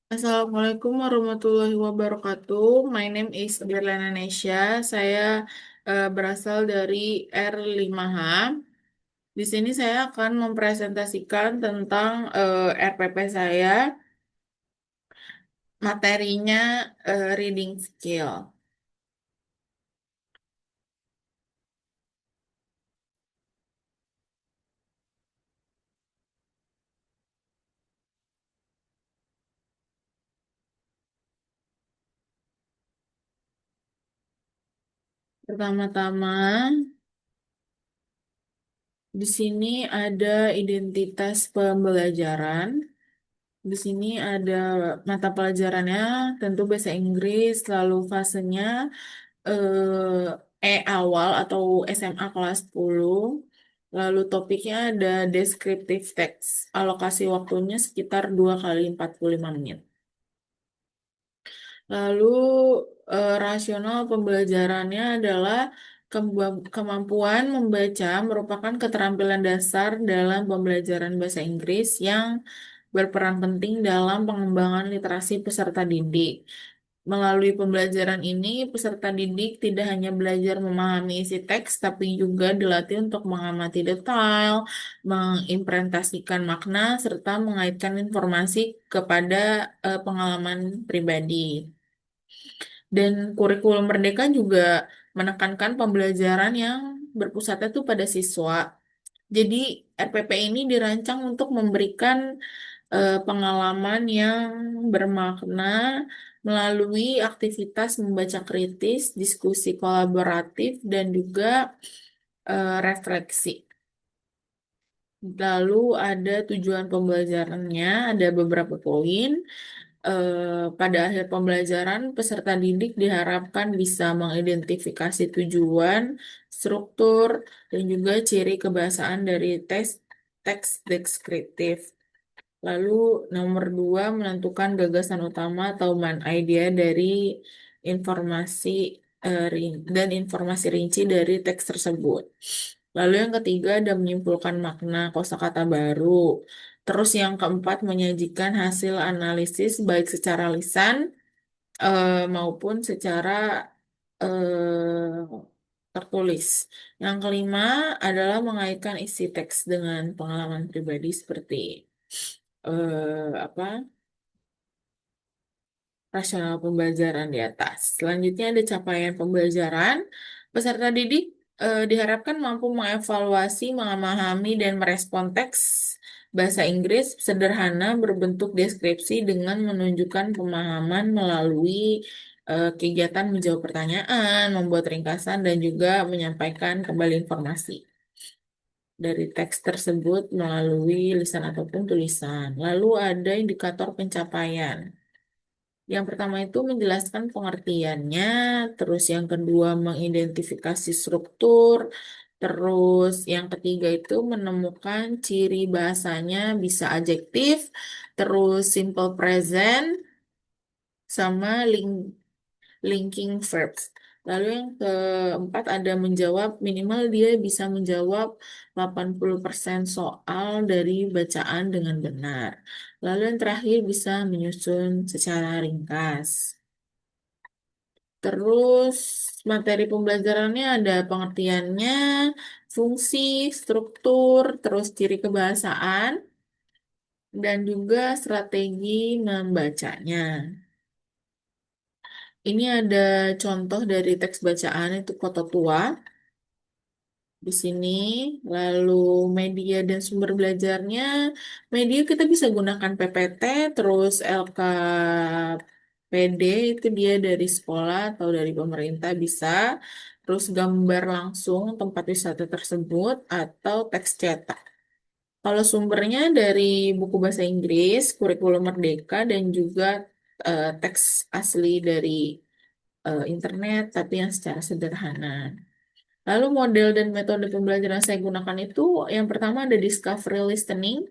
Assalamualaikum warahmatullahi wabarakatuh. My name is Berlana Nesya. Saya berasal dari R5H. Di sini saya akan mempresentasikan tentang RPP saya. Materinya reading skill. Pertama-tama, di sini ada identitas pembelajaran. Di sini ada mata pelajarannya, tentu bahasa Inggris, lalu fasenya awal atau SMA kelas 10. Lalu topiknya ada descriptive text. Alokasi waktunya sekitar 2 kali 45 menit. Lalu rasional pembelajarannya adalah kemampuan membaca merupakan keterampilan dasar dalam pembelajaran bahasa Inggris yang berperan penting dalam pengembangan literasi peserta didik. Melalui pembelajaran ini, peserta didik tidak hanya belajar memahami isi teks, tapi juga dilatih untuk mengamati detail, mengimplementasikan makna, serta mengaitkan informasi kepada pengalaman pribadi. Dan kurikulum Merdeka juga menekankan pembelajaran yang berpusat itu pada siswa. Jadi RPP ini dirancang untuk memberikan pengalaman yang bermakna melalui aktivitas membaca kritis, diskusi kolaboratif, dan juga refleksi. Lalu ada tujuan pembelajarannya, ada beberapa poin. Pada akhir pembelajaran, peserta didik diharapkan bisa mengidentifikasi tujuan, struktur, dan juga ciri kebahasaan dari teks deskriptif. Lalu nomor dua, menentukan gagasan utama atau main idea dari informasi dan informasi rinci dari teks tersebut. Lalu yang ketiga ada menyimpulkan makna kosakata baru. Terus yang keempat menyajikan hasil analisis baik secara lisan maupun secara tertulis. Yang kelima adalah mengaitkan isi teks dengan pengalaman pribadi seperti apa rasional pembelajaran di atas. Selanjutnya ada capaian pembelajaran. Peserta didik diharapkan mampu mengevaluasi, memahami, dan merespon teks bahasa Inggris sederhana berbentuk deskripsi dengan menunjukkan pemahaman melalui kegiatan menjawab pertanyaan, membuat ringkasan, dan juga menyampaikan kembali informasi dari teks tersebut melalui lisan ataupun tulisan. Lalu ada indikator pencapaian. Yang pertama itu menjelaskan pengertiannya, terus yang kedua mengidentifikasi struktur, terus yang ketiga itu menemukan ciri bahasanya bisa adjektif, terus simple present, sama linking verbs. Lalu yang keempat ada menjawab, minimal dia bisa menjawab 80% soal dari bacaan dengan benar. Lalu yang terakhir bisa menyusun secara ringkas. Terus materi pembelajarannya ada pengertiannya, fungsi, struktur, terus ciri kebahasaan, dan juga strategi membacanya. Ini ada contoh dari teks bacaan itu foto tua di sini. Lalu media dan sumber belajarnya, media kita bisa gunakan PPT, terus LKPD itu dia dari sekolah atau dari pemerintah bisa. Terus gambar langsung tempat wisata tersebut atau teks cetak. Kalau sumbernya dari buku bahasa Inggris, kurikulum Merdeka, dan juga teks asli dari internet, tapi yang secara sederhana. Lalu model dan metode pembelajaran yang saya gunakan itu yang pertama ada discovery listening,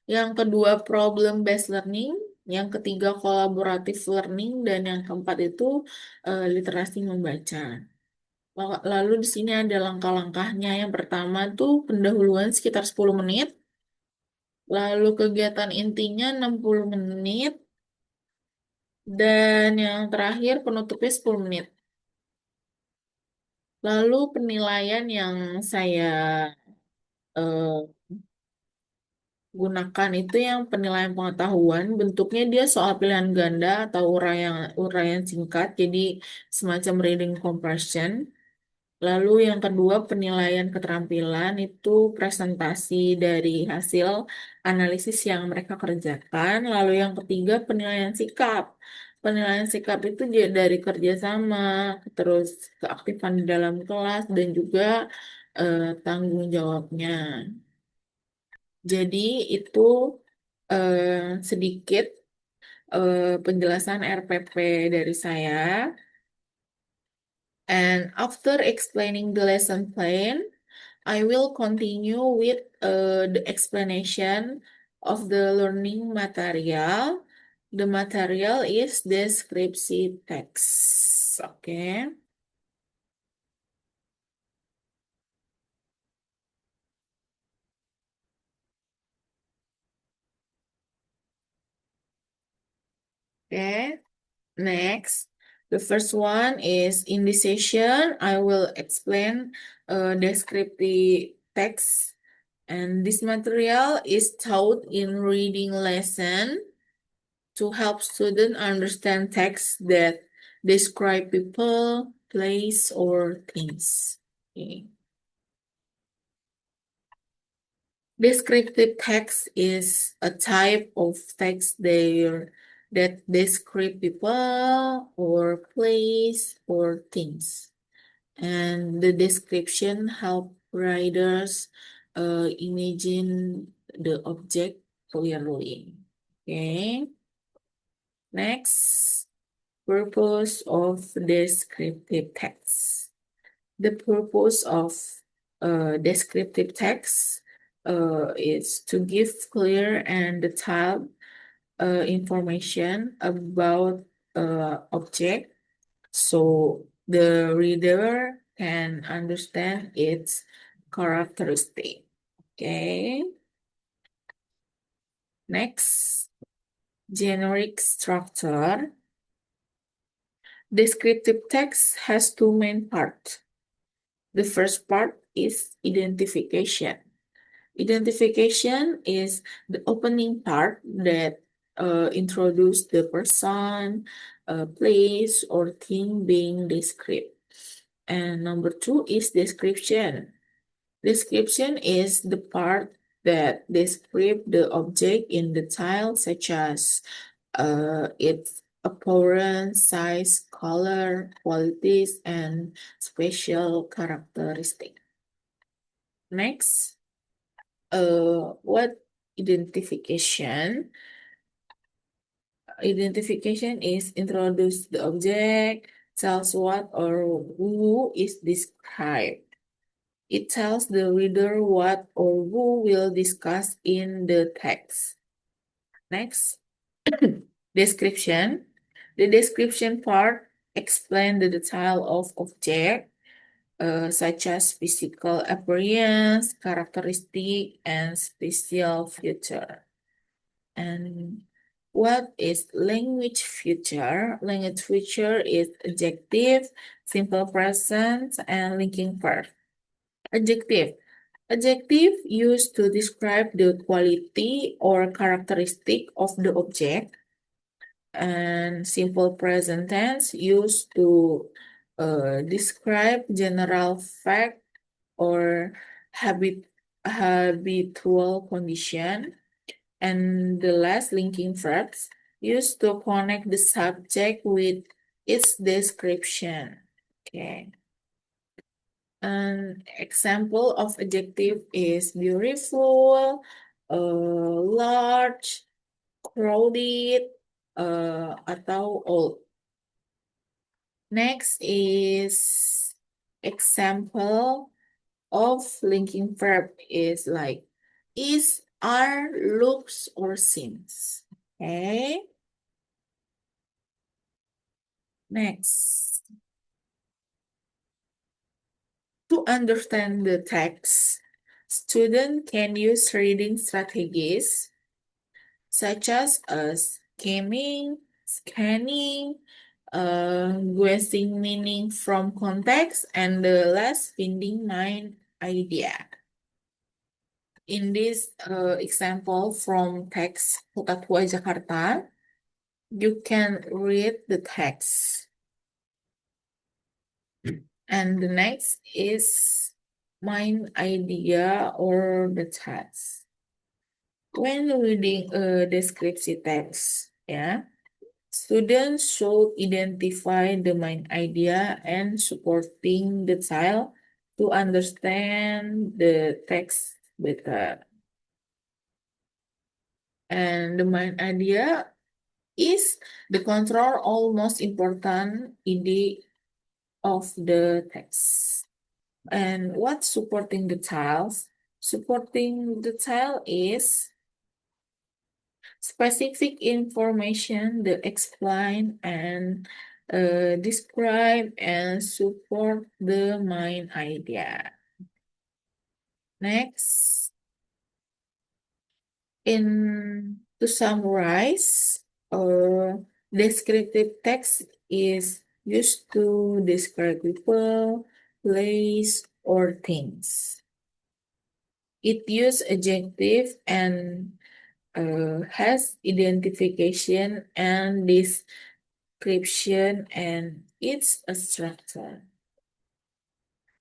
yang kedua problem based learning, yang ketiga collaborative learning, dan yang keempat itu literasi membaca. Lalu di sini ada langkah-langkahnya. Yang pertama tuh pendahuluan sekitar 10 menit. Lalu kegiatan intinya 60 menit. Dan yang terakhir penutupnya 10 menit. Lalu penilaian yang saya eh, gunakan itu yang penilaian pengetahuan. Bentuknya dia soal pilihan ganda atau uraian singkat. Jadi semacam reading comprehension. Lalu yang kedua penilaian keterampilan itu presentasi dari hasil analisis yang mereka kerjakan. Lalu yang ketiga penilaian sikap. Penilaian sikap itu dia dari kerjasama, terus keaktifan di dalam kelas dan juga tanggung jawabnya. Jadi itu sedikit penjelasan RPP dari saya. And after explaining the lesson plan, I will continue with the explanation of the learning material. The material is descriptive text. Okay. Okay. Next, the first one is in this session, I will explain descriptive text. And this material is taught in reading lesson to help students understand texts that describe people, place, or things. Okay. Descriptive text is a type of text there that describe people or place or things. And the description help readers imagine the object clearly. Okay. Next, purpose of descriptive text. The purpose of descriptive text is to give clear and detailed information about object so the reader can understand its characteristic. Okay. Next, generic structure. Descriptive text has two main parts. The first part is identification. Identification is the opening part that introduce the person, place, or thing being described. And number two is description. Description is the part that describe the object in detail, such as its appearance, size, color, qualities, and special characteristic. Next, what identification? Identification is introduce the object, tells what or who is described. It tells the reader what or who will discuss in the text. Next, description. The description part explains the detail of object, such as physical appearance, characteristic, and spatial feature. And what is language feature? Language feature is adjective, simple present, and linking verb. Adjective. Adjective used to describe the quality or characteristic of the object. And simple present tense used to describe general fact or habitual condition. And the last linking verbs used to connect the subject with its description. Okay. An example of adjective is beautiful, large, crowded, atau old. Next is example of linking verb is like is, are, looks, or seems. Okay. Next, to understand the text, Students can use reading strategies such as skimming, scanning, guessing meaning from context, and the last finding mind idea. In this example from text Kota Tua Jakarta, you can read the text. And the next is mind idea or the text. When reading a descriptive text, students should identify the main idea and supporting the child to understand the text better. And the main idea is the control all most important idea of the text. And what's supporting the child? Supporting the child is specific information that explain and describe and support the main idea. Next, to summarize, descriptive text is used to describe people, place, or things. It uses adjective and has identification and description and it's a structure.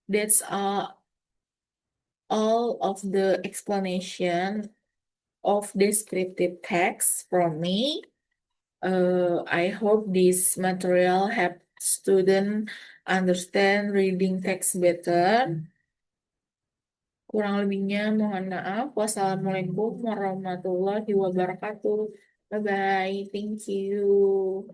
That's all of the explanation of descriptive text from me. I hope this material help student understand reading text better. Kurang lebihnya mohon maaf. Wassalamualaikum warahmatullahi wabarakatuh. Bye bye. Thank you.